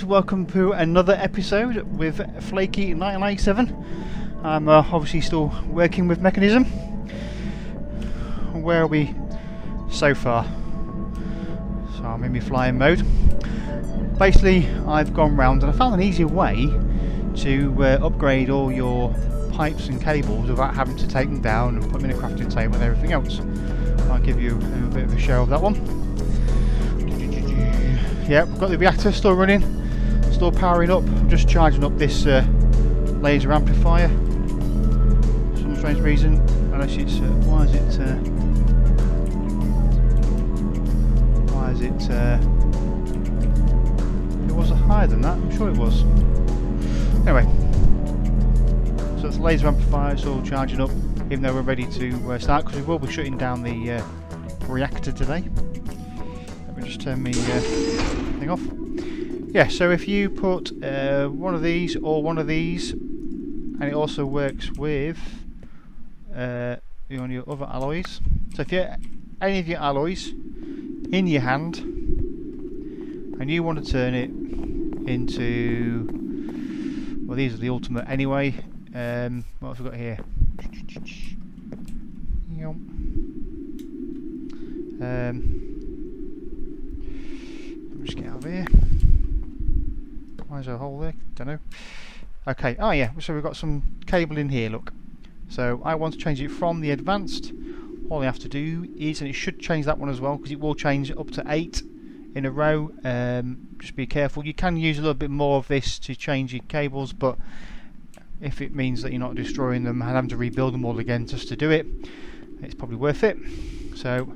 welcome to another episode with Flaky 997. I'm obviously still working with Mekanism. Where are we so far? So I'm in my flying mode. Basically, I've gone round and I found an easier way to upgrade all your pipes and cables without having to take them down and put them in a crafting table and everything else. I'll give you a bit of a show of that one. Yeah, we've got the reactor still running, still powering up. I'm just charging up this laser amplifier for some strange reason. Unless it's why is it it wasn't higher than that, I'm sure it was. Anyway, so it's the laser amplifier, it's all charging up, even though we're ready to start, because we will be shutting down the reactor today. Let me just turn my thing off. Yeah, so if you put one of these or one of these, and it also works with on your other alloys. So if you any of your alloys in your hand and you want to turn it into, well, these are the ultimate anyway. What have we got here? Just get out of here. Why is there a hole there? Don't know. Okay, oh yeah, so we've got some cable in here, look. So I want to change it from the advanced. All I have to do is, and it should change that one as well, because it will change up to 8 in a row. Just be careful. You can use a little bit more of this to change your cables, but if it means that you're not destroying them and having to rebuild them all again just to do it, it's probably worth it. So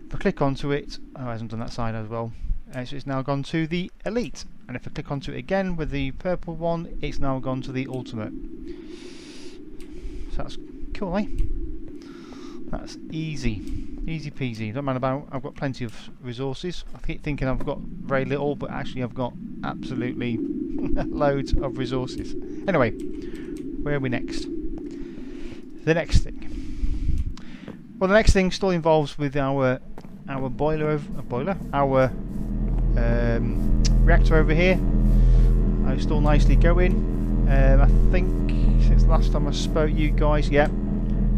if I click onto it, oh, I hasn't done that side as well. So it's now gone to the Elite, and if I click onto it again with the purple one, it's now gone to the Ultimate. So that's cool, eh? That's easy peasy. Don't mind about, I've got plenty of resources. I keep thinking I've got very little, but actually I've got absolutely loads of resources. Anyway, where are we next? The next thing. Well, the next thing still involves with our reactor over here. It's still nicely going. I think since the last time I spoke to you guys, yeah,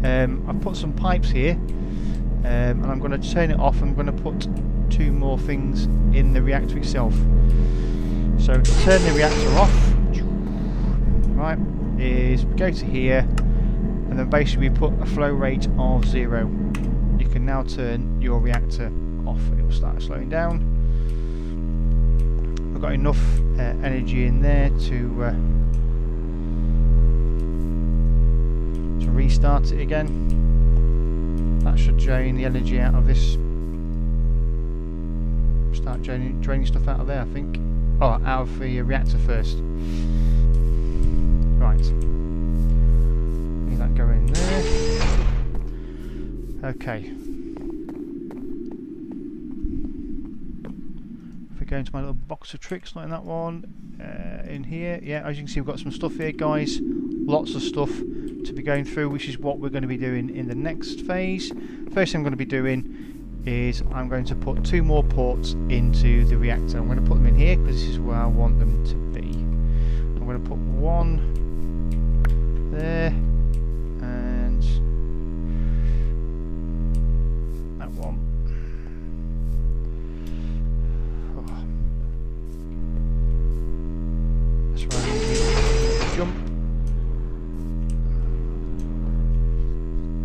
I've put some pipes here, and I'm going to turn it off. I'm going to put 2 more things in the reactor itself. So to turn the reactor off, right, is go to here, and then basically we put a flow rate of 0. You can now turn your reactor off. It will start slowing down. I've got enough energy in there to restart it again. That should drain the energy out of this. Start draining stuff out of there, I think. Oh, out of the reactor first. Right. Leave that going there. Okay. Go into my little box of tricks, not in that one, in here. Yeah, as you can see, we've got some stuff here, guys. Lots of stuff to be going through, which is what we're going to be doing in the next phase. First thing I'm going to be doing is I'm going to put 2 more ports into the reactor. I'm going to put them in here because this is where I want them to be. I'm going to put 1 there and that one. Jump.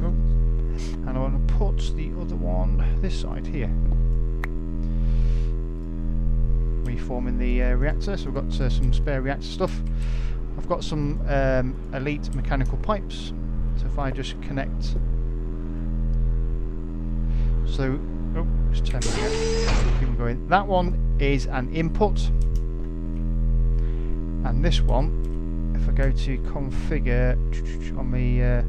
Oh. And I want to put the other one this side here. Reforming the reactor, so we've got some spare reactor stuff. I've got some elite mechanical pipes, so if I just connect, so oh, just turn it again. Keep them going. That one is an input, and this one, if I go to configure on the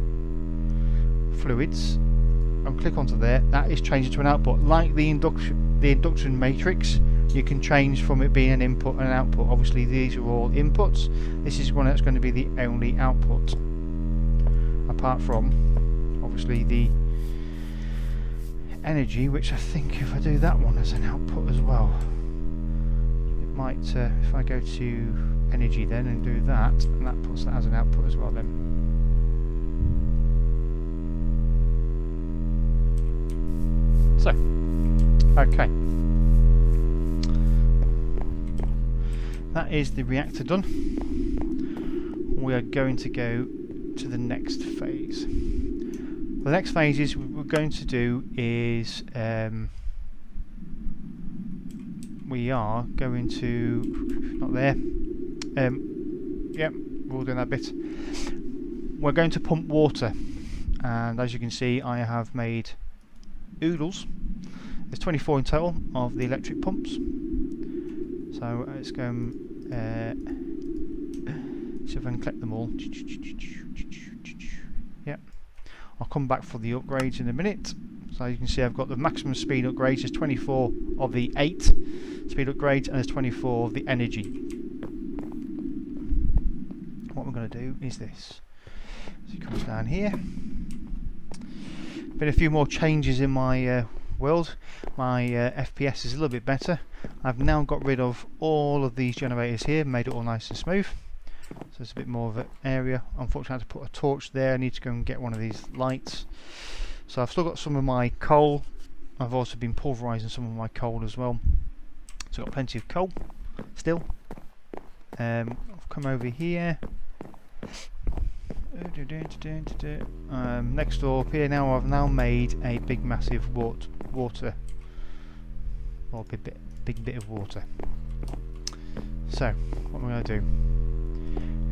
fluids and click onto there, that is changed to an output. Like the induction matrix, you can change from it being an input and an output. Obviously these are all inputs. This is one that's going to be the only output, apart from obviously the energy, which I think if I do that one as an output as well, it might, if I go to energy then and do that, and that puts that as an output as well then. So, okay. That is the reactor done. We are going to go to the next phase. The next phase is we're going to do is we are going to not there. Yep, we're all doing that bit. We're going to pump water, and as you can see, I have made oodles. There's 24 in total of the electric pumps. So let's go see if I can collect them all. Yep. I'll come back for the upgrades in a minute. So you can see I've got the maximum speed upgrades. There's 24 of the 8 speed upgrades, and there's 24 of the energy. What we're going to do is this. So it comes down here. Been a few more changes in my world. My FPS is a little bit better. I've now got rid of all of these generators here, made it all nice and smooth. So there's a bit more of an area. Unfortunately, I had to put a torch there. I need to go and get one of these lights. So I've still got some of my coal. I've also been pulverising some of my coal as well. So I've got plenty of coal still. I've come over here. Next door up here now, I've now made a big massive water, or big bit of water. So what I'm going to do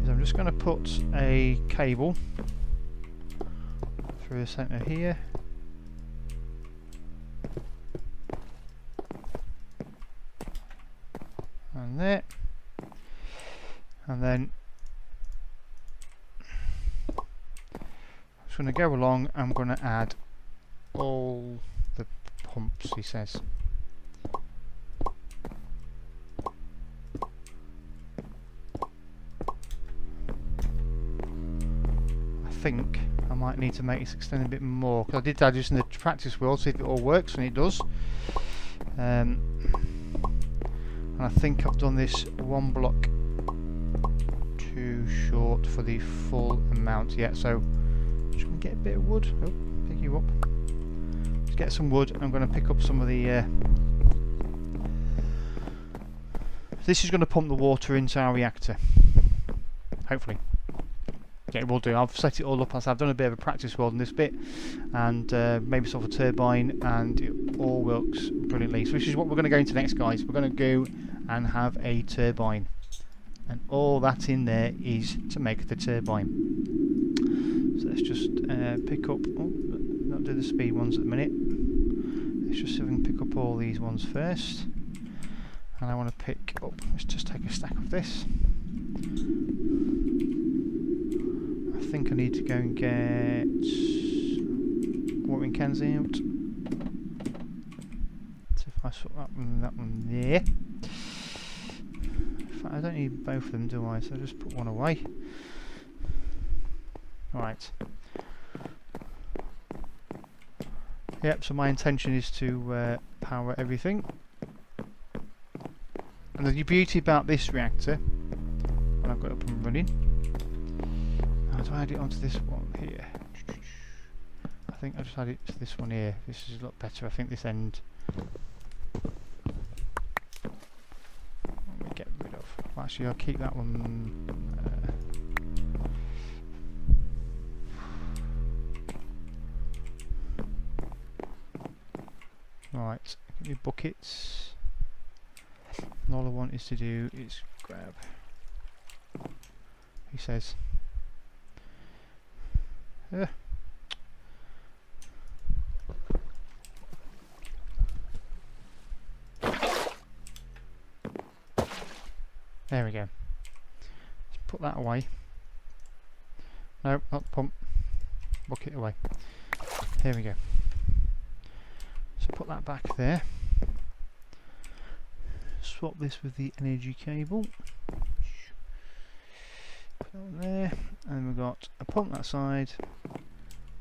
is I'm just going to put a cable through the centre here, and there, and then I'm just going to go along. I'm going to add all the pumps, he says. I think I might need to make this extend a bit more, because I did add this in the practice world, see if it all works, and it does. And I think I've done this one block too short for the full amount yet, so I'm just going to get a bit of wood. Oh, pick you up. Let's get some wood. I'm going to pick up some of the this is going to pump the water into our reactor, hopefully. Yeah, it will do. I've set it all up as I've done a bit of a practice world in this bit, and maybe solve a turbine, and it all works brilliantly. So this is what we're going to go into next, guys. We're going to go and have a turbine, and all that in there is to make the turbine. So let's just pick up, oh, not do the speed ones at the minute. Let's just see if we can pick up all these ones first, and I want to pick up, let's just take a stack of this. I think I need to go and get watering cans out. So if I sort that one there. In fact, I don't need both of them, do I? So I'll just put one away. Right. Yep, so my intention is to power everything. And the beauty about this reactor, when I've got it up and running, how do I add it onto this one here? I think I'll just add it to this one here. This is a lot better. I think this end let me get rid of. Well, actually, I'll keep that one. Right, give me buckets. And all I want is to do is grab. He says. There we go. Let's put that away. No, not the pump. Bucket away. There we go. So put that back there. Swap this with the energy cable. Put that one there, and we've got a pump that side,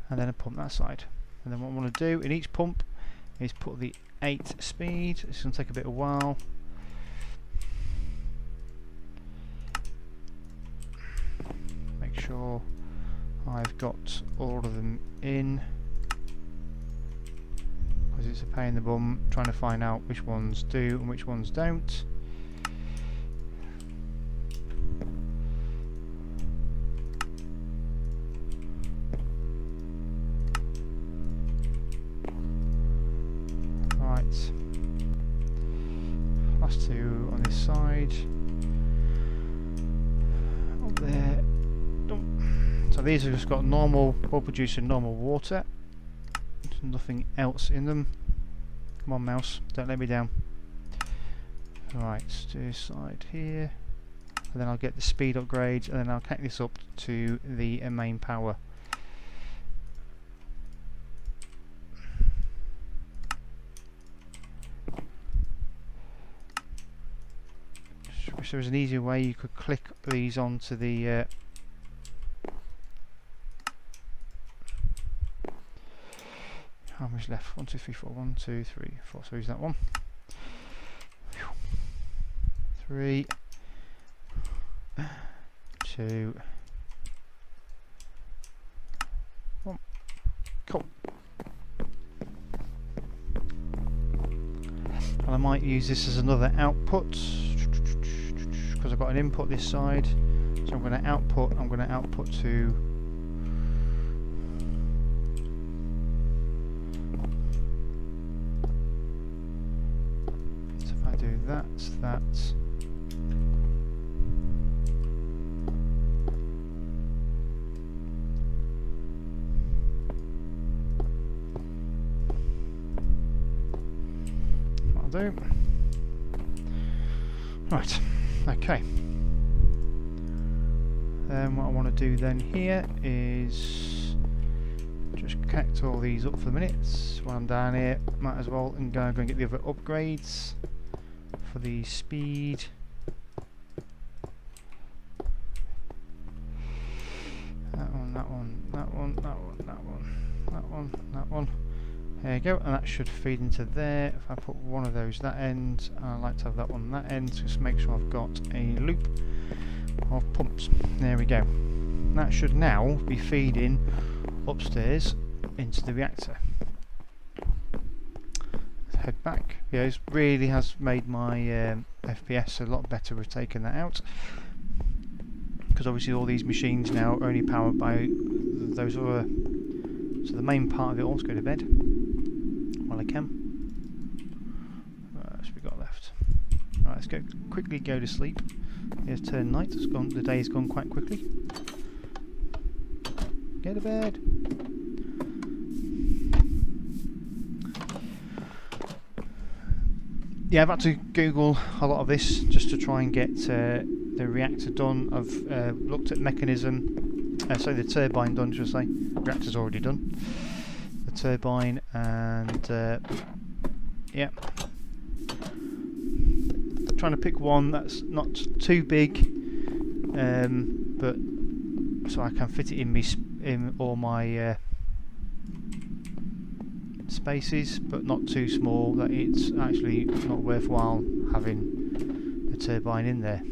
and then a pump that side. And then what I want to do in each pump is put the 8 speed. It's going to take a bit of a while. sure I've got all of them in, because it's a pain in the bum trying to find out which ones do and which ones don't. Right, last two on this side. Up there. So these have just got normal, will produce normal water. There's nothing else in them. Come on, mouse, don't let me down. Right, let's do this side here, and then I'll get the speed upgrades, and then I'll connect this up to the main power. Just wish there was an easier way you could click these onto the how much left? 1, 2, 3, 4. 1, 2, 3, 4. So use that one. 3, 2, 1. Cool. And I might use this as another output because I've got an input this side. So I'm going to output to that. That'll do. Right, okay. Then what I want to do then here is just connect all these up for the minutes. While I'm down here, might as well and go and get the other upgrades for the speed. That one. There you go, and that should feed into there. If I put one of those that end, I like to have that one that end, just make sure I've got a loop of pumps. There we go. That should now be feeding upstairs into the reactor. Head back. Yeah, it really has made my FPS a lot better with taking that out, because obviously all these machines now are only powered by those other. So the main part of it all, let's go to bed while I can. What else we got left? Right, let's quickly go to sleep. It's turned night. It's gone. The day's gone quite quickly. Go to bed. Yeah, I've had to Google a lot of this just to try and get the reactor done. I've looked at Mekanism, sorry, the turbine done, should I say. Reactor's already done. The turbine, and yeah, trying to pick one that's not too big, but so I can fit it in all my spaces, but not too small that it's actually not worthwhile having the turbine in there.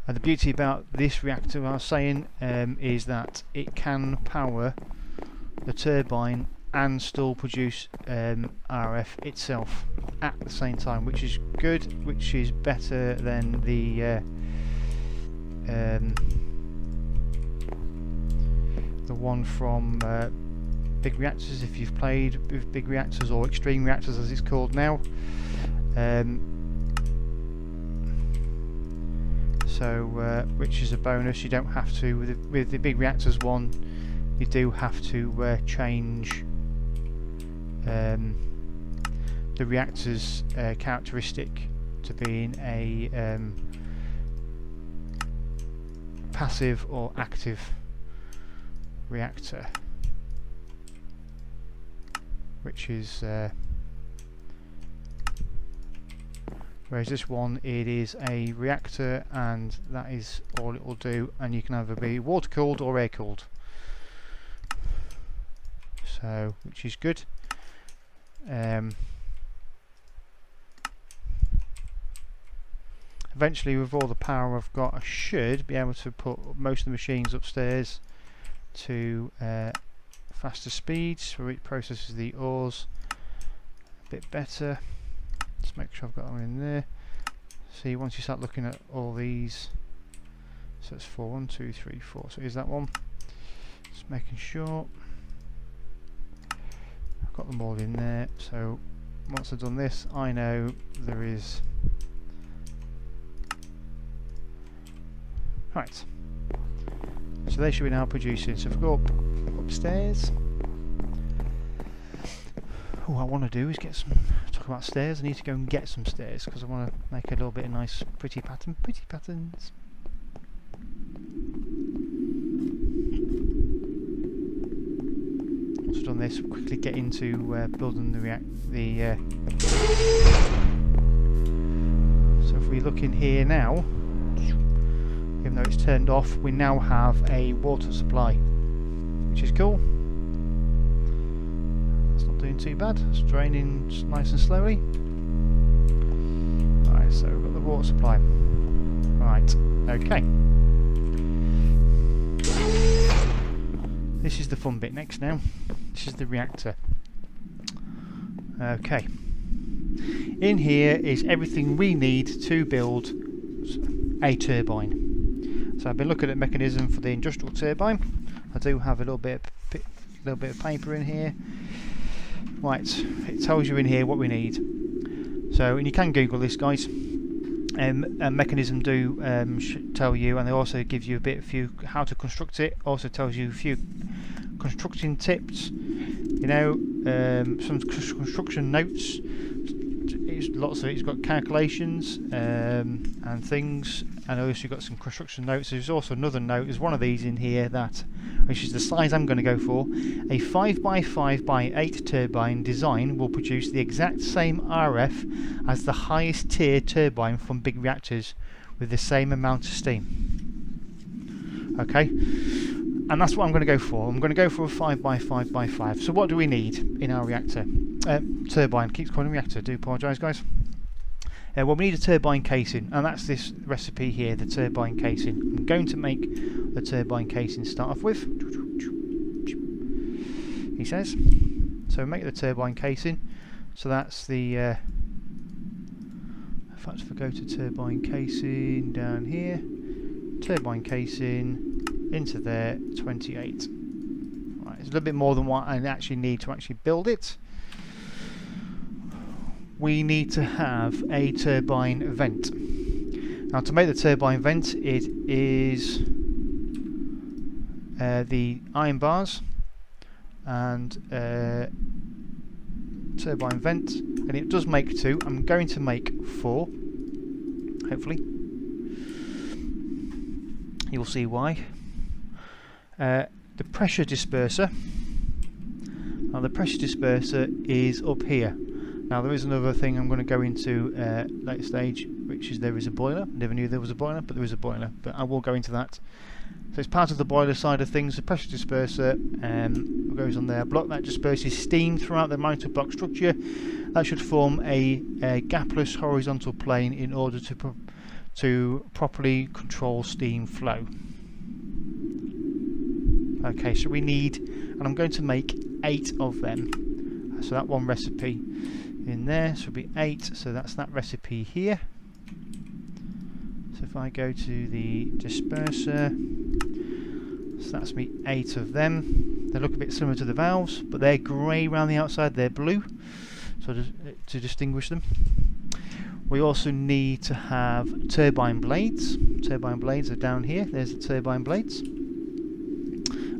And the beauty about this reactor, I was saying, is that it can power the turbine and still produce RF itself at the same time, which is good, which is better than the one from big reactors. If you've played with big reactors, or extreme reactors as it's called now, which is a bonus. You don't have to with the big reactors one. You do have to change the reactor's characteristic to being a passive or active reactor, which is whereas this one, it is a reactor and that is all it will do, and you can either be water cooled or air cooled, so which is good. Eventually, with all the power I've got, I should be able to put most of the machines upstairs to faster speeds, so it processes the ores a bit better. Just make sure I've got them in there. See, once you start looking at all these, so it's 4, 1, 2, 3, 4. So is that one? Just making sure I've got them all in there. So once I've done this, I know there is. Right. So they should be now producing. So if we go upstairs. What I want to do is get some. Talk about stairs. I need to go and get some stairs because I want to make a little bit of nice, pretty pattern. Pretty patterns. Once I've done this, we'll quickly get into building the. So if we look in here now, even though it's turned off, we now have a water supply, which is cool. That's not doing too bad. It's draining nice and slowly. Right, so we've got the water supply. Right, okay. This is the fun bit next now. This is the reactor. Okay. In here is everything we need to build a turbine. So I've been looking at Mekanism for the industrial turbine. I do have a little bit of paper in here. Right, it tells you in here what we need. So, and you can Google this, guys. Mekanism do tell you, and they also give you a few how to construct it. Also tells you a few construction tips. You know, some construction notes. Lots of it's got calculations and things, and also got some construction notes. There's also another note. There's one of these in here which is the size I'm going to go for. A 5x5x8 turbine design will produce the exact same RF as the highest tier turbine from big reactors with the same amount of steam. Okay, and that's what I'm going to go for. I'm going to go for a 5x5x5. So what do we need in our reactor? Turbine. Keeps calling reactor. Do apologise, guys. Well, we need a turbine casing, and that's this recipe here, the turbine casing. I'm going to make the turbine casing to start off with. He says. So make the turbine casing. So that's the. In fact, if I go to turbine casing down here, turbine casing into there, 28. Right, it's a little bit more than what I actually need to actually build it. We need to have a turbine vent. Now, to make the turbine vent, it is the iron bars and turbine vent, and it does make 2. I'm going to make 4, hopefully. You'll see why. The pressure disperser. Now, the pressure disperser is up here. Now, there is another thing I'm going to go into later stage, which is there is a boiler. Never knew there was a boiler, but there is a boiler. But I will go into that. So it's part of the boiler side of things. The pressure disperser goes on there. Block that disperses steam throughout the mounted block structure. That should form a gapless horizontal plane in order to properly control steam flow. Okay, so we need, and I'm going to make 8 of them. So that one recipe in there, so it'll be 8. So that's that recipe here. So if I go to the disperser, so that's me 8 of them. They look a bit similar to the valves, but they're grey around the outside, they're blue, so to distinguish them. We also need to have turbine blades. Turbine blades are down here. There's the turbine blades.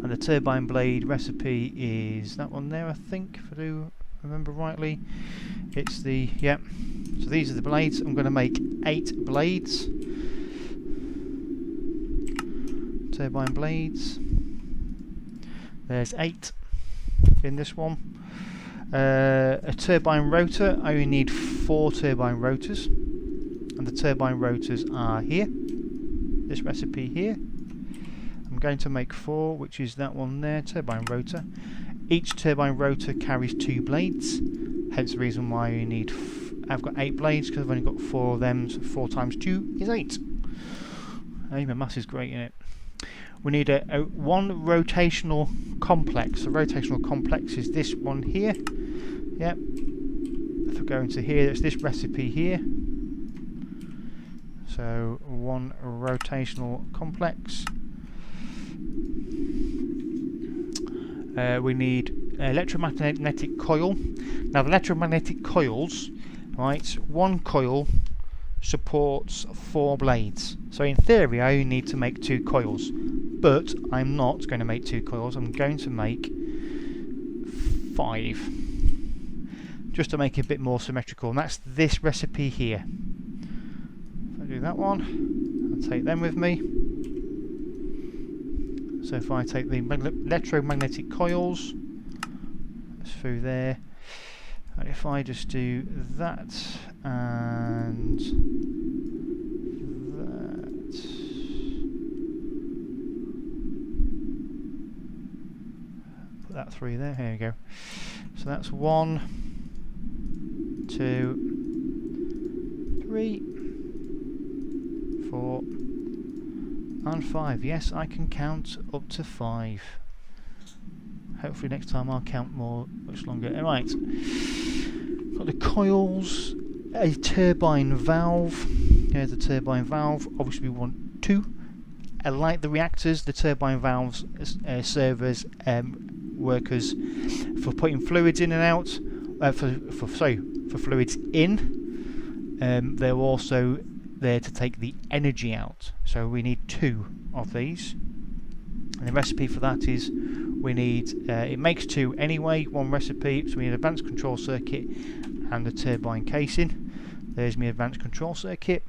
And the turbine blade recipe is that one there, I think, if I do remember rightly. It's the, yeah. So these are the blades. I'm going to make 8 blades. Turbine blades. There's 8 in this one. A turbine rotor. I only need 4 turbine rotors. And the turbine rotors are here. This recipe here. I'm going to make 4, which is that one there, turbine rotor. Each turbine rotor carries 2 blades, hence the reason why you need I've got 8 blades because I've only got 4 of them, so 4 times 2 is 8. Hey, my maths is great in it. We need one rotational complex. The rotational complex is this one here. Yep. If I go into here, it's this recipe here. So one rotational complex. We need electromagnetic coil. Now the electromagnetic coils, right, one coil supports 4 blades. So in theory I only need to make 2 coils, but I'm not going to make 2 coils, I'm going to make 5, just to make it a bit more symmetrical, and that's this recipe here. If I do that one, I'll take them with me. So if I take the electromagnetic coils, that's through there, and if I just do that and that, put that through there, here we go. So that's 1, 2, 3, 4 and 5. Yes, I can count up to 5. Hopefully next time I'll count much longer. Alright, got the coils, a turbine valve. Here's the turbine valve. Obviously we want 2. Like the reactors, the turbine valves serve as workers for putting fluids in and out. For fluids in. They're also there to take the energy out. So we need 2 of these. And the recipe for that is we need, it makes 2 anyway, 1 recipe, so we need advanced control circuit and the turbine casing. There's my advanced control circuit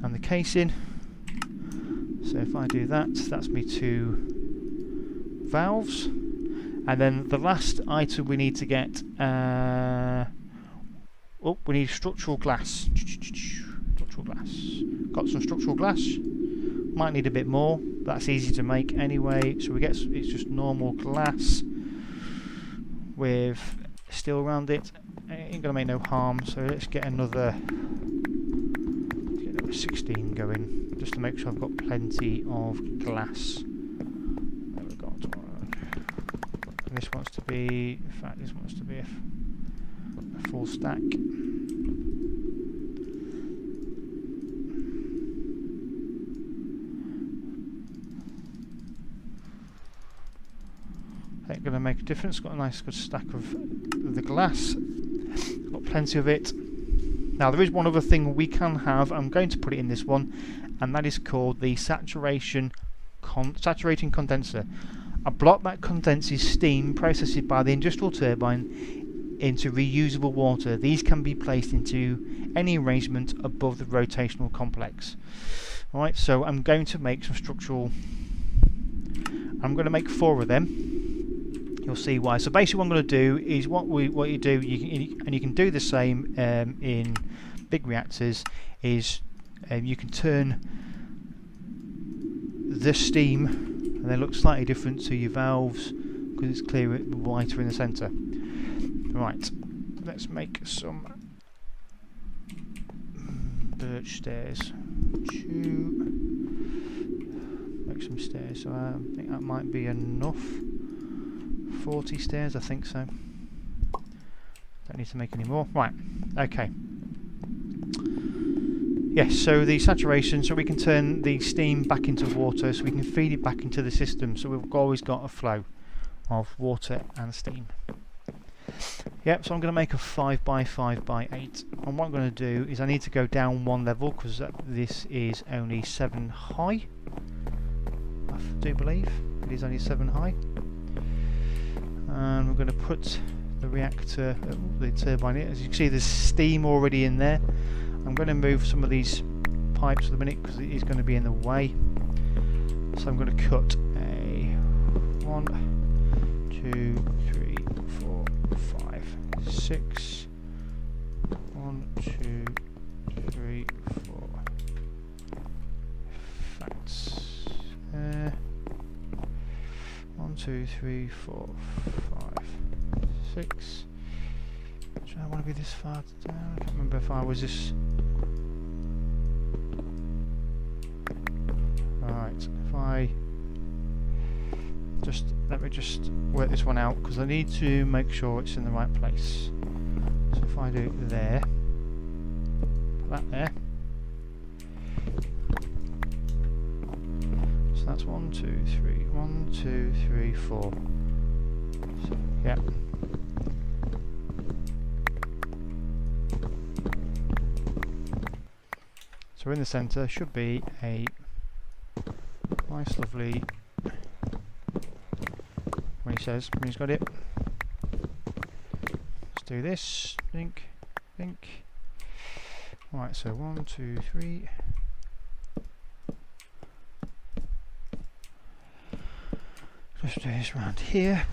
and the casing. So if I do that, that's me 2 valves. And then the last item we need to get, we need structural glass. Structural glass. Got some structural glass. Might need a bit more. That's easy to make anyway. So we get, it's just normal glass with steel around it. It ain't gonna make no harm. So let's get another 16 going, just to make sure I've got plenty of glass. There we go. And this wants to be, in fact, this wants to be a full stack. Ain't going to make a difference. Got a nice good stack of the glass. Got plenty of it. Now there is one other thing we can have. I'm going to put it in this one, and that is called the saturating condenser. A block that condenses steam processed by the industrial turbine into reusable water. These can be placed into any arrangement above the rotational complex. Alright, so I'm going to make some structural. I'm going to make 4 of them. You'll see why. So basically what I'm going to do is what you do, and you can do the same in big reactors, is you can turn the steam, and they look slightly different to your valves because it's clearer, whiter in the centre. Right, let's make some birch stairs. Make some stairs. So I think that might be enough. 40 stairs, I think so. Don't need to make any more. Right, okay. Yes, so the saturation, so we can turn the steam back into water, so we can feed it back into the system, so we've always got a flow of water and steam. Yep, so I'm going to make a 5x5x8, and what I'm going to do is I need to go down 1 level, because this is only 7 high. I do believe it is only 7 high. And we're going to put the reactor, the turbine in. As you can see, there's steam already in there. I'm going to move some of these pipes at the minute because it is going to be in the way. So I'm going to cut a 1, 2, 3, 4, 5, 6. 1, 2, 3, 4. Facts. 1, 2, 3, 4, 5, 6. Do I want to be this far down? I can't remember if I was this. Right, if I just let me just work this one out because I need to make sure it's in the right place. So if I do there, put that there. So that's 1, 2, 3, 1, 2, 3, 4. So, yeah. So in the centre should be a nice, lovely. When he says, when he's got it. Let's do this. Think, think. Right. So 1, 2, 3. Just do this round here.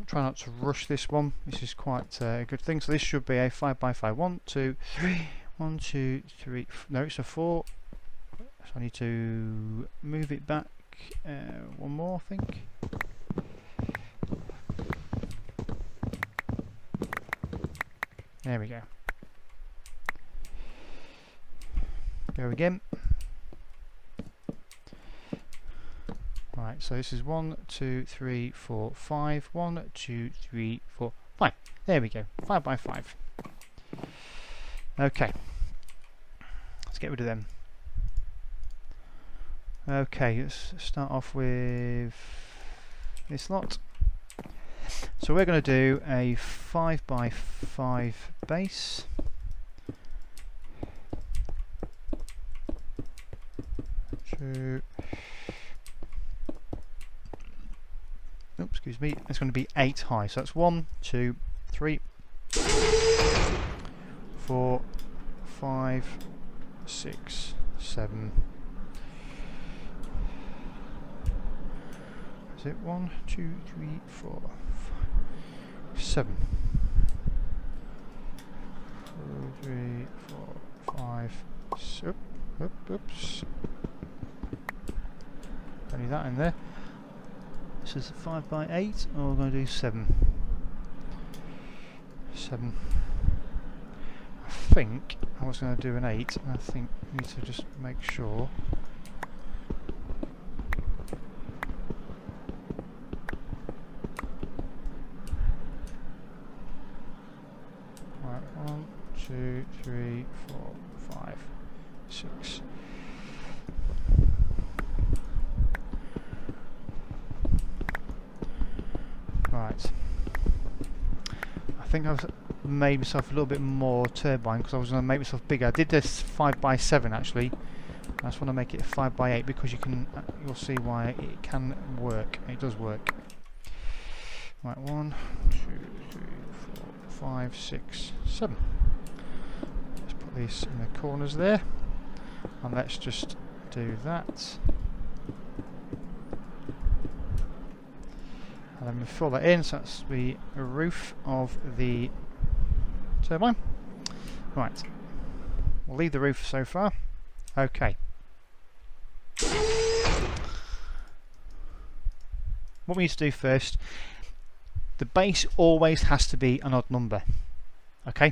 Try not to rush this one. This is quite a good thing. So this should be a 5x5. 1, 2, 3. 1, 2, 3. No, it's a 4. So I need to move it back one more, I think. There we go. Go again. Right, so this is 1, 2, 3, 4, 5. 1, 2, 3, 4, 5. There we go. 5x5. Okay. Let's get rid of them. Okay, let's start off with this lot. So we're going to do a 5x5 base. Oops, excuse me. It's going to be 8 high. So that's 1, 2, 3, 4, 5, 6, 7. Is it 1, 2, 3, 4, 5, 7? 2, 3, 4, 5. Oops. Only that in there. This is 5x8, or we're going to do 7. 7. I think I was going to do an 8, and I think we need to just make sure. Right, 1, 2, 3, 4, 5, 6. Right. I think I've made myself a little bit more turbine because I was going to make myself bigger. I did this 5x7 actually. I just want to make it 5x8 because you'll see why it can work. It does work. Right, 1, 2, 3, 4, 5, 6, 7. Let's put these in the corners there, and let's just do that. And then we fill that in, so that's the roof of the turbine. Right, we'll leave the roof so far. Okay. What we need to do first, the base always has to be an odd number. Okay?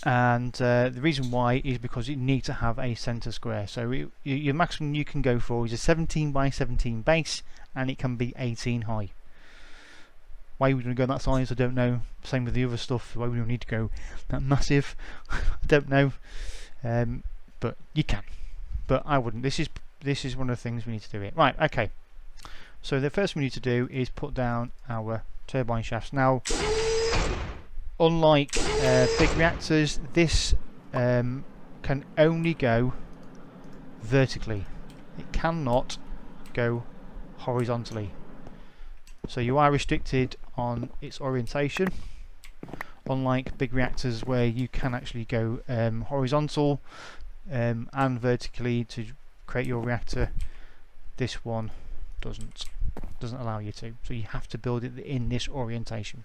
And the reason why is because you need to have a centre square. So your maximum you can go for is a 17x17 base, and it can be 18 high. Why would we go that size? I don't know. Same with the other stuff. Why would we need to go that massive? I don't know. But you can. But I wouldn't. This is one of the things we need to do it. Right. Okay. So the first thing we need to do is put down our turbine shafts. Now, unlike big reactors, this can only go vertically. It cannot go horizontally. So you are restricted on its orientation, unlike big reactors where you can actually go horizontal and vertically to create your reactor. This one doesn't allow you to, so you have to build it in this orientation.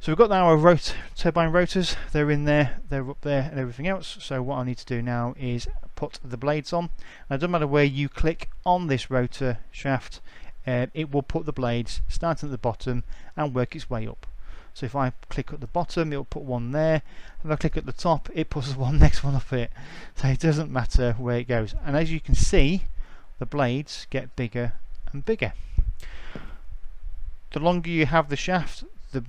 So we've got our turbine rotors, they're in there, they're up there and everything else. So what I need to do now is put the blades on. Now it doesn't matter where you click on this rotor shaft, it will put the blades starting at the bottom and work its way up. So if I click at the bottom, it'll put one there. If I click at the top, it puts one next one up it. So it doesn't matter where it goes. And as you can see, the blades get bigger and bigger. The longer you have the shaft, the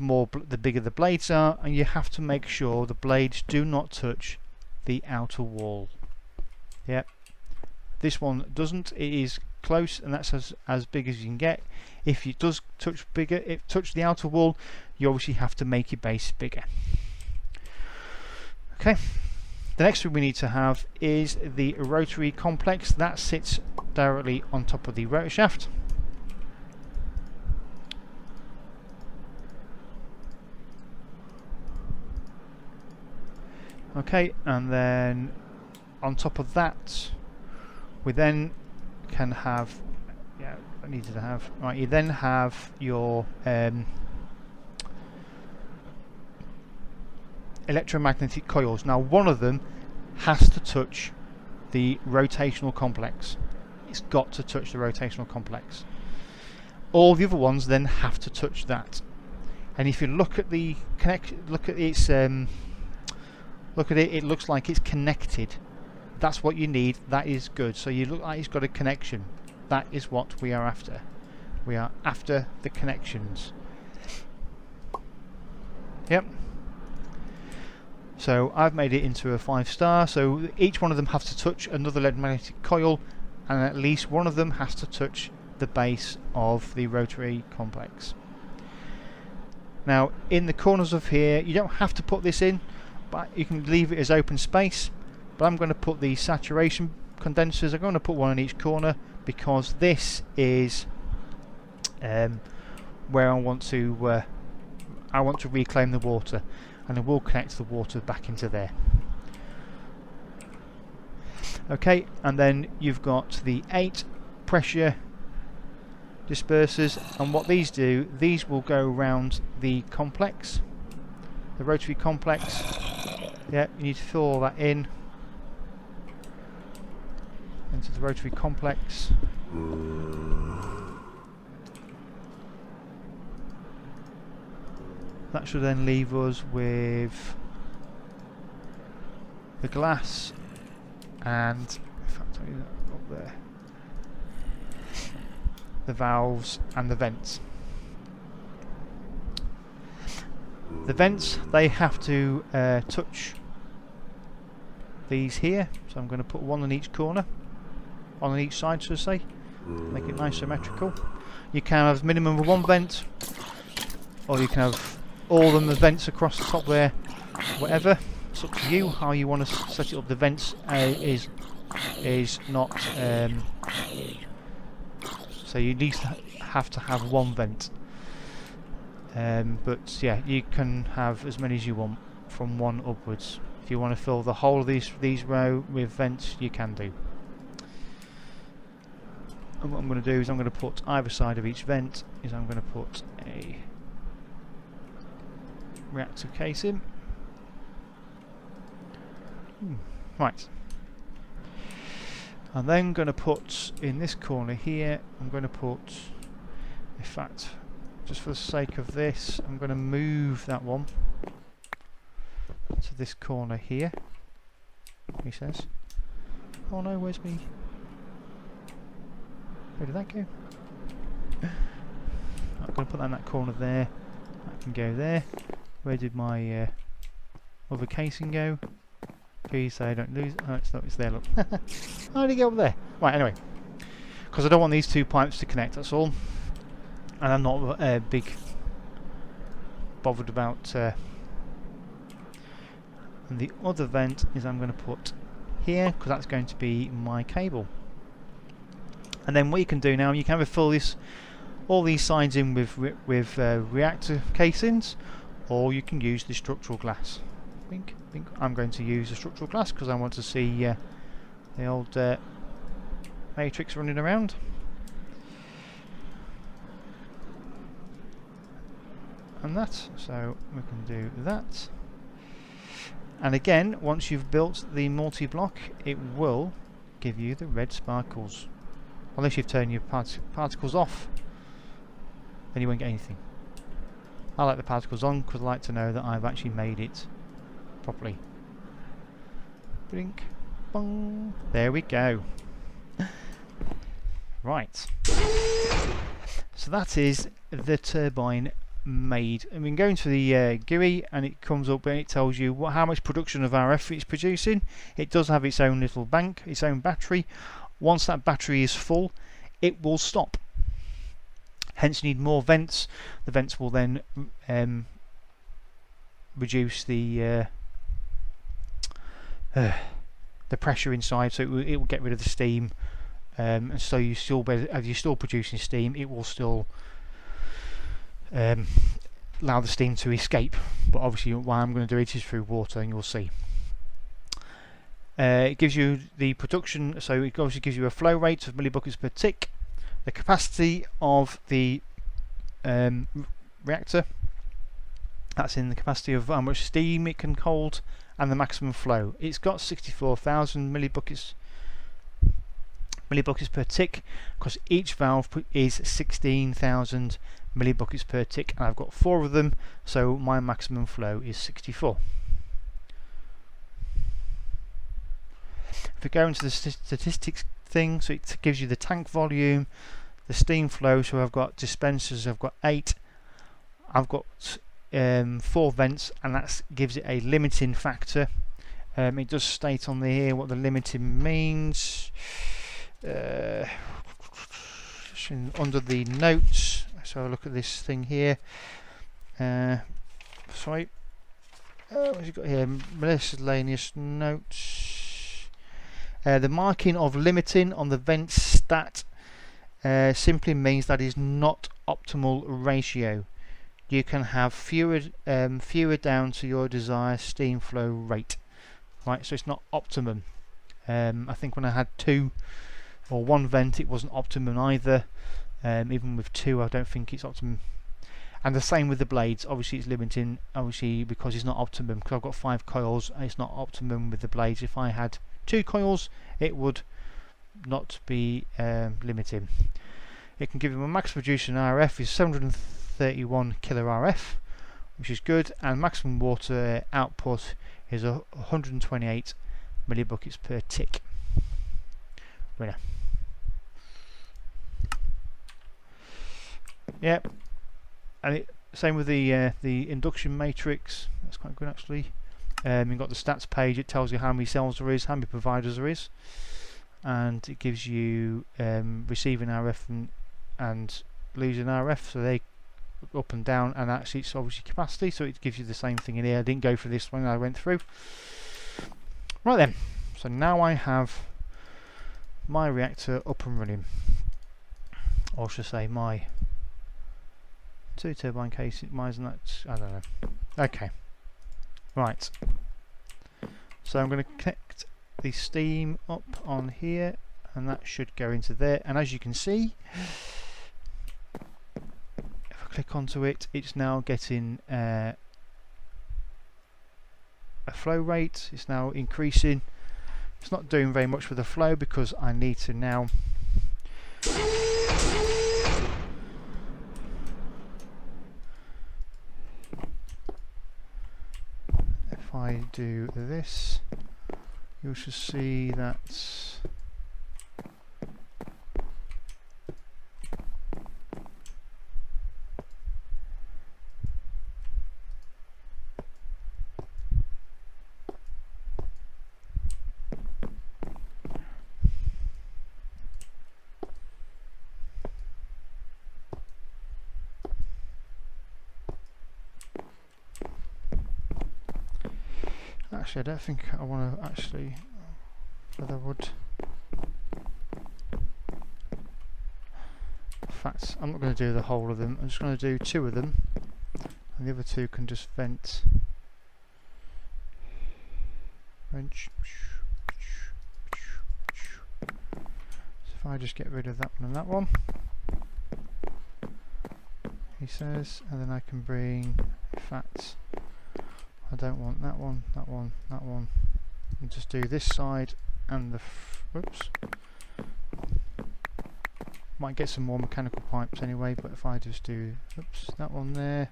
bigger the blades are, and you have to make sure the blades do not touch the outer wall. Yep. This one doesn't. It is close, and that's as big as you can get. If it does touch the outer wall, you obviously have to make your base bigger. Okay. The next thing we need to have is the rotary complex that sits directly on top of the rotor shaft. Okay, and then on top of that, we then can have, yeah, I needed to have, right, you then have your electromagnetic coils. Now one of them has to touch the rotational complex. It's got to touch the rotational complex. All the other ones then have to touch that. And if you look at the look at it, it looks like it's connected. That's what you need. That is good. So you look like it's got a connection. That is what we are after. We are after the connections. Yep. So I've made it into a 5-star. So each one of them has to touch another electromagnetic coil, and at least one of them has to touch the base of the rotary complex. Now in the corners of here, you don't have to put this in, but you can leave it as open space. But I'm going to put the saturation condensers, I'm going to put one in each corner, because this is where I want to reclaim the water, and it will connect the water back into there. Okay, and then you've got the 8 pressure dispersers, and what these do, these will go around the complex, the rotary complex. Yeah, you need to fill all that in into the rotary complex. That should then leave us with the glass and, in fact, up there, the valves and the vents. The vents, they have to touch these here, so I'm going to put one on each corner, on each side, so to say, make it nice symmetrical. You can have a minimum of 1 vent, or you can have all of them the vents across the top there, whatever. It's up to you how you want to set it up. The vents is not so you at least have to have 1 vent, but yeah, you can have as many as you want from 1 upwards. If you want to fill the whole of these row with vents, you can do. And what I'm going to do is I'm going to put either side of each vent is I'm going to put a reactor casing. Right. I'm then going to put in this corner here, I'm going to put, in fact, just for the sake of this, I'm going to move that one to this corner here, he says. Oh no, where's me? Where did that go? I'm going to put that in that corner there. That can go there. Where did my other casing go? Please say I don't lose it. Oh, it's there, look. How did it go up there? Right, anyway. Because I don't want these 2 pipes to connect, that's all. And I'm not big bothered about... and the other vent is I'm going to put here, because that's going to be my cable. And then what you can do now, you can either fill all these sides in with reactor casings, or you can use the structural glass. I think I'm going to use the structural glass because I want to see the old matrix running around. And that, so we can do that. And again, once you've built the multi-block, it will give you the red sparkles. Unless you've turned your particles off, then you won't get anything. I like the particles on because I like to know that I've actually made it properly. Blink, bong. There we go. Right. So that is the turbine made. I mean, going to the GUI and it comes up and it tells you how much production of RF it's producing. It does have its own little bank, its own battery. Once that battery is full, it will stop. Hence, you need more vents. The vents will then reduce the pressure inside, so it will get rid of the steam. And so you still, as you're still producing steam, it will still allow the steam to escape. But obviously, why I'm going to do it is through water, and you'll see. It gives you the production, so it obviously gives you a flow rate of millibuckets per tick, the capacity of the reactor, that's in the capacity of how much steam it can hold, and the maximum flow. It's got 64,000 millibuckets per tick, because each valve is 16,000 millibuckets per tick, and I've got 4 of them, so my maximum flow is 64. If we go into the statistics thing, so it gives you the tank volume, the steam flow. So I've got dispensers, I've got 8, I've got 4 vents, and that gives it a limiting factor. It does state on here what the limiting means under the notes. So look at this thing here. Sorry, what's it got here? Miscellaneous notes. The marking of limiting on the vent stat simply means that is not optimal ratio. You can have fewer down to your desired steam flow rate. Right, so it's not optimum. I think when I had 2 or 1 vent, it wasn't optimum either. Even with 2, I don't think it's optimum. And the same with the blades. Obviously, it's limiting. Obviously, because it's not optimum. Because I've got 5 coils, and it's not optimum with the blades. If I had 2 coils, it would not be limiting. It can give you a max producing RF is 731 kilo RF, which is good, and maximum water output is 128 millibuckets per tick. Winner. Yep, and same with the induction matrix. That's quite good actually. You've got the stats page. It tells you how many cells there is, how many providers there is, and it gives you receiving RF and losing RF, so they up and down, and actually it's obviously capacity, so it gives you the same thing in here. I didn't go for this one, I went through. Right then, so now I have my reactor up and running, or should I say my 2 turbine cases. Why isn't that? I don't know. Okay. Right, so I'm going to connect the steam up on here, and that should go into there. And as you can see, if I click onto it, it's now getting a flow rate. It's now increasing. It's not doing very much with the flow because I need to now if I do this, you should see that actually I don't think I want to actually whether I would. In fact, I'm not going to do the whole of them. I'm just going to do 2 of them, and the other 2 can just vent. Wrench. So if I just get rid of that one and that one, he says, and then I can bring, in fact, I don't want that one, that one, that one, and just do this side and the oops. Might get some more mechanical pipes anyway, but if I just do, oops, that one there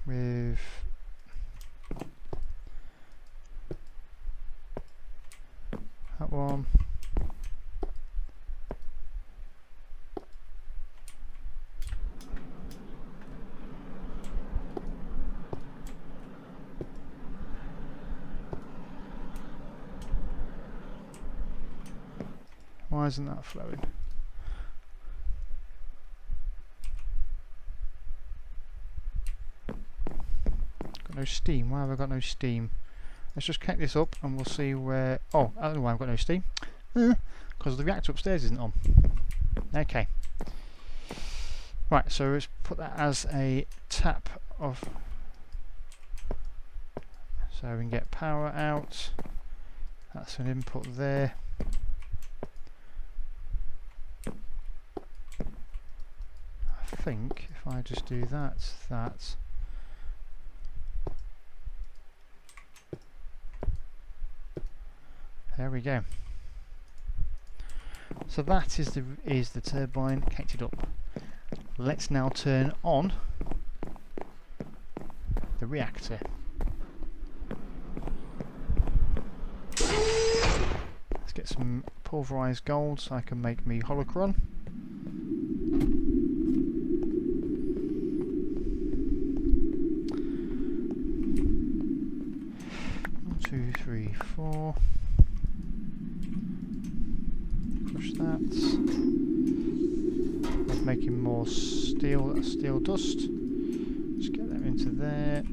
with that one. Why isn't that flowing? Got no steam. Why have I got no steam? Let's just connect this up and we'll see where... Oh, I don't know why I've got no steam. Because the reactor upstairs isn't on. Okay. Right, so let's put that as a tap of... So we can get power out. That's an input there. I think if I just do that, there we go. So that is the turbine connected up. Let's now turn on the reactor. Let's get some pulverized gold so I can make me holocron. 2, 3, 4. Push that. I'm making more steel. That's steel dust. Just get that into there.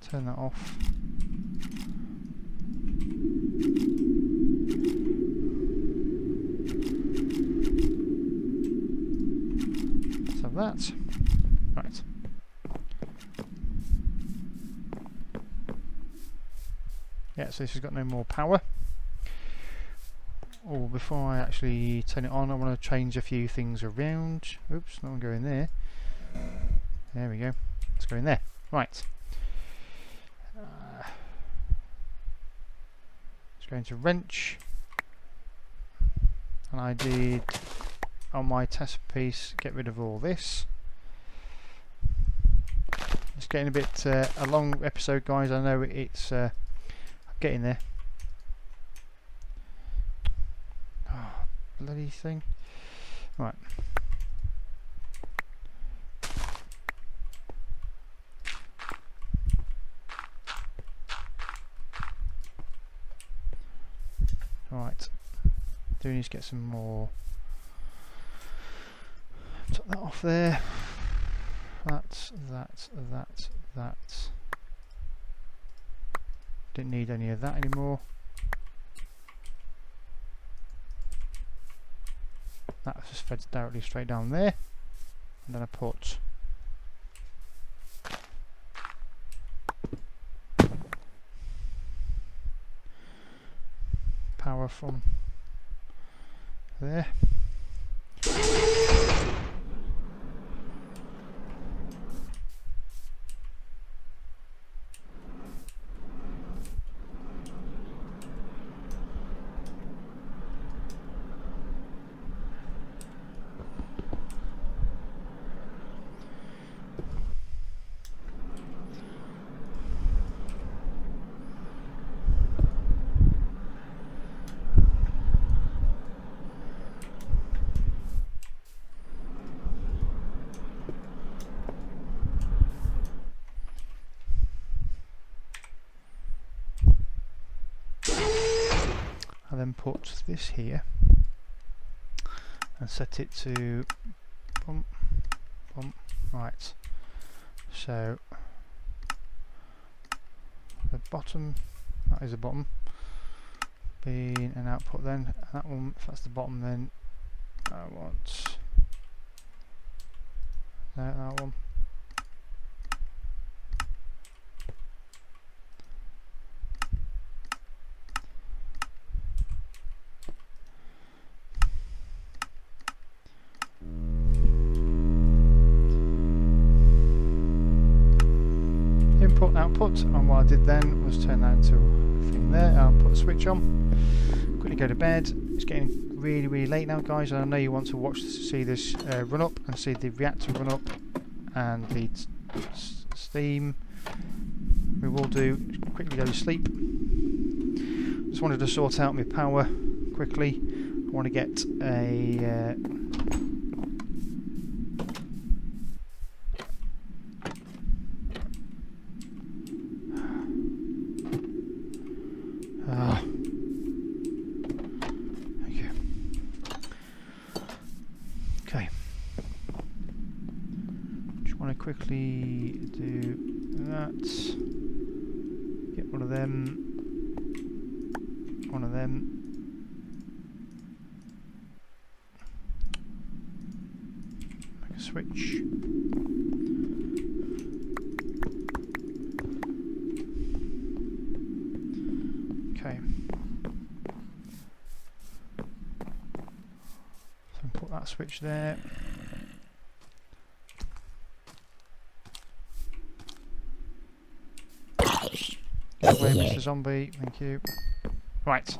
Turn that off. Let's have that. Right. Yeah, so this has got no more power. Oh, before I actually turn it on, I want to change a few things around. Oops, no one going there. There we go. Let's go in there. Right. Let's go into wrench. And I did, on my test piece, get rid of all this. It's getting a bit a long episode, guys. I know it's getting there. Oh, bloody thing. Right. Right. Do need to get some more. Take that off there. That. Didn't need any of that anymore. That just fed directly straight down there. And then I put power from there. Then put this here and set it to bump, bump. Right, so the bottom, that is the bottom, being an output. Then that one, if that's the bottom, then I want that one. Input, output, and what I did then was turn that into a thing there. I'll put a switch on, quickly go to bed, it's getting really, really late now, guys, and I know you want to watch this, see this run up and see the reactor run up and the steam. We will do quickly go to sleep. Just wanted to sort out my power quickly. I want to get a okay. Just want to quickly do that. Get one of them. One of them. Make a switch. Okay. So put that switch there. Away, Mr. Zombie, thank you. Right.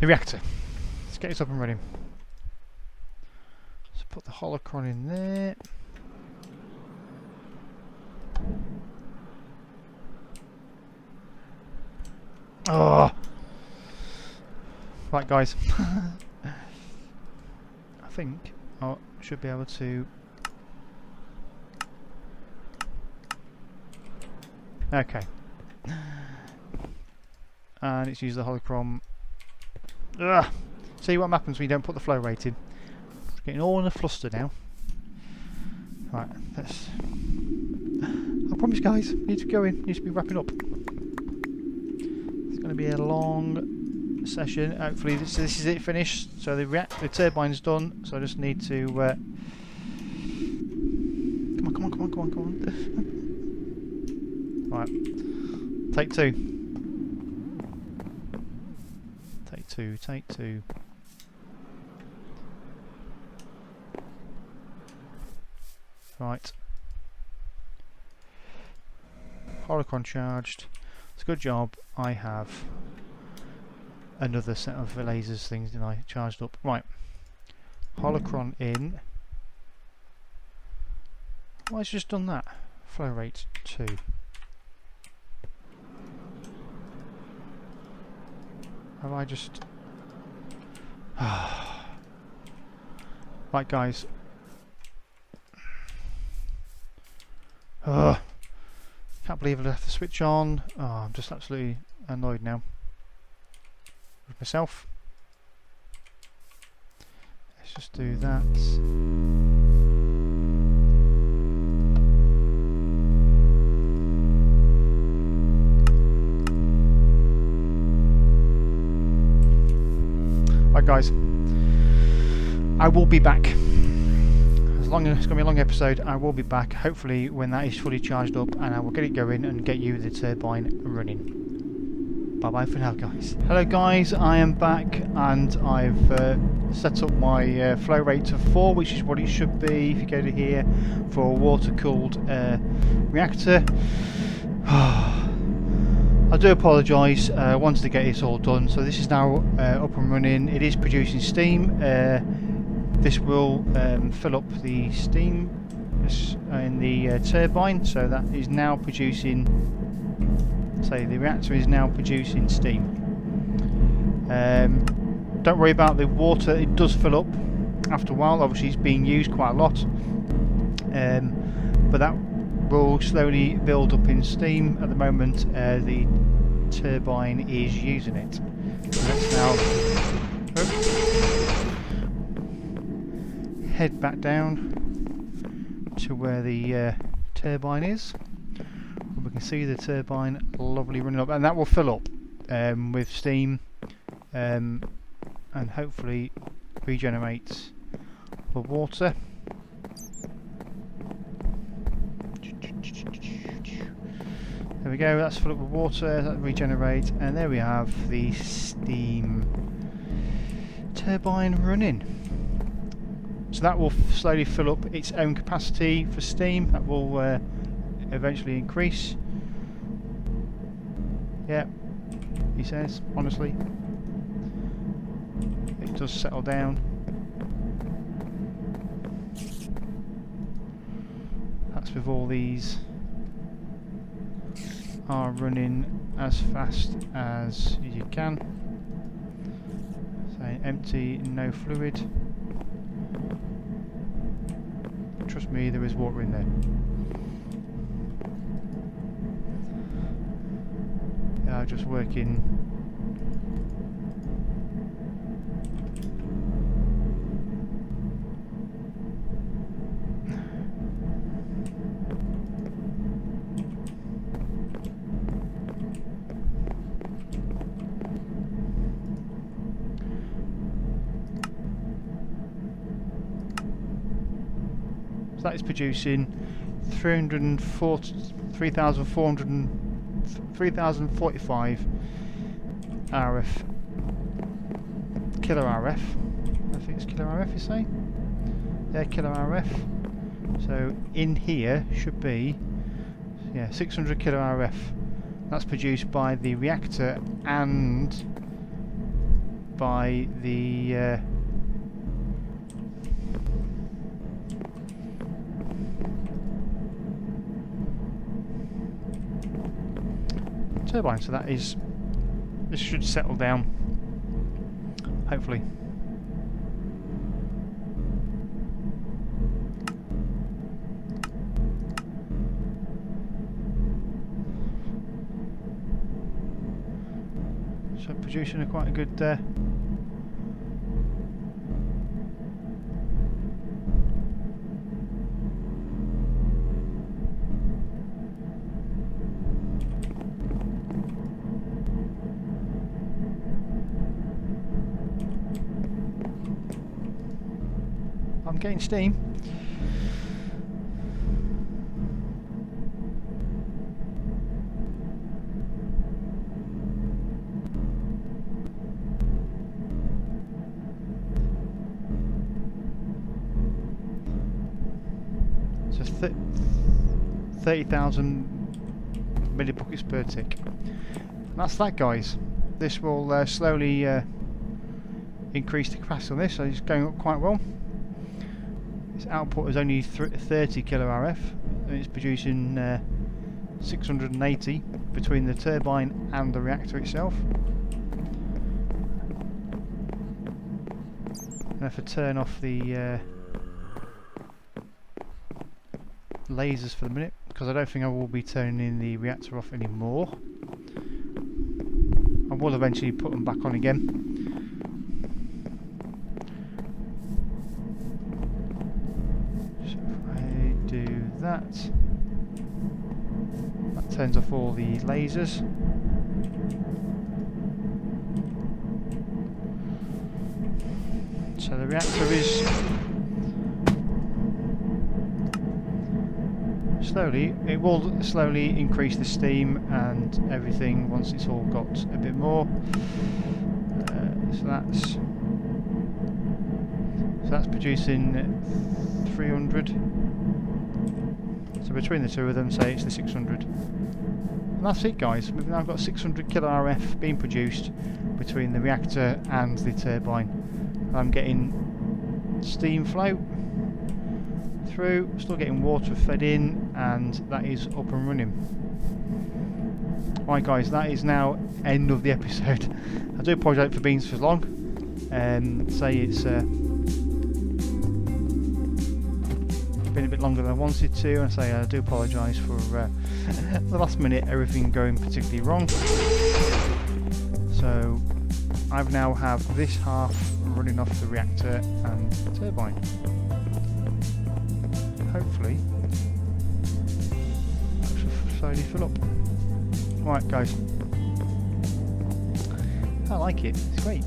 The reactor. Let's get it up and running. Let's put the holocron in there. Oh! Right, guys. I think I should be able to. Okay. And it's used the holocron. Ugh. See what happens when you don't put the flow rate in. It's getting all in a fluster now. Right, let's. I promise, guys, need to go in. Need to be wrapping up. It's going to be a long session. Hopefully, this is it finished. So the turbine's done. So I just need to. Come on. Right. Take two. Take two. Right. Holocron charged. It's a good job. I have another set of lasers things that I charged up. Right. Holocron in. Why has it just done that? Flow rate 2. Have I just... Right, guys. Can't believe I left the switch on. Oh, I'm just absolutely annoyed now with myself. Let's just do that. Right, guys, I will be back. As long as it's going to be a long episode, I will be back, hopefully when that is fully charged up, and I will get it going and get you the turbine running. Bye bye for now, guys. Hello guys, I am back and I've set up my flow rate to 4, which is what it should be if you go to here for a water-cooled reactor. I do apologise, I wanted to get this all done, so this is now up and running. It is producing steam. This will fill up the steam in the turbine, so that is now producing, say the reactor is now producing steam. Don't worry about the water, it does fill up after a while. Obviously it's being used quite a lot, but that will slowly build up in steam. At the moment the turbine is using it. So let's now head back down to where the turbine is. We can see the turbine lovely running up, and that will fill up with steam and hopefully regenerate the water. There we go, that's full up with water, that regenerate, and there we have the steam turbine running. So that will slowly fill up its own capacity for steam. That will eventually increase. Yeah, he says, honestly. It does settle down. That's with all these are running as fast as you can. So empty, no fluid. Trust me, there is water in there. Yeah, just working. That is producing 3,045 RF, kilo RF. I think it's kilo RF, you say? Yeah, kilo RF. So in here should be 600 kilo RF. That's produced by the reactor and by the turbine. So that is, this should settle down, hopefully. So producing a quite a good I'm getting steam. So 30,000 millibuckets per tick. And that's that, guys. This will slowly increase the capacity on this, so it's going up quite well. Its output is only 30 kilo RF, and it's producing 680 between the turbine and the reactor itself. And if I turn off the lasers for the minute, because I don't think I will be turning the reactor off anymore. I will eventually put them back on again. That turns off all the lasers. So the reactor is it will slowly increase the steam and everything once it's all got a bit more. So that's producing 300. So between the two of them, say it's the 600. And that's it, guys. We've now got 600 kilo RF being produced between the reactor and the turbine. And I'm getting steam flow through, still getting water fed in, and that is up and running. Right, guys, that is now end of the episode. I do apologise for being so long. Say it's been a bit longer than I wanted to, and say I do apologise for the last minute everything going particularly wrong. So I've now have this half running off the reactor and the turbine. Hopefully that should slowly fill up. Right, guys, I like it, it's great.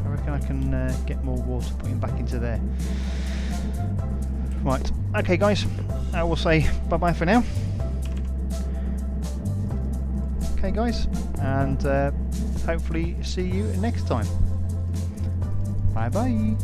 I reckon I can get more water putting back into there. Right, okay, guys, I will say bye bye for now. Okay, guys, and hopefully see you next time. Bye bye.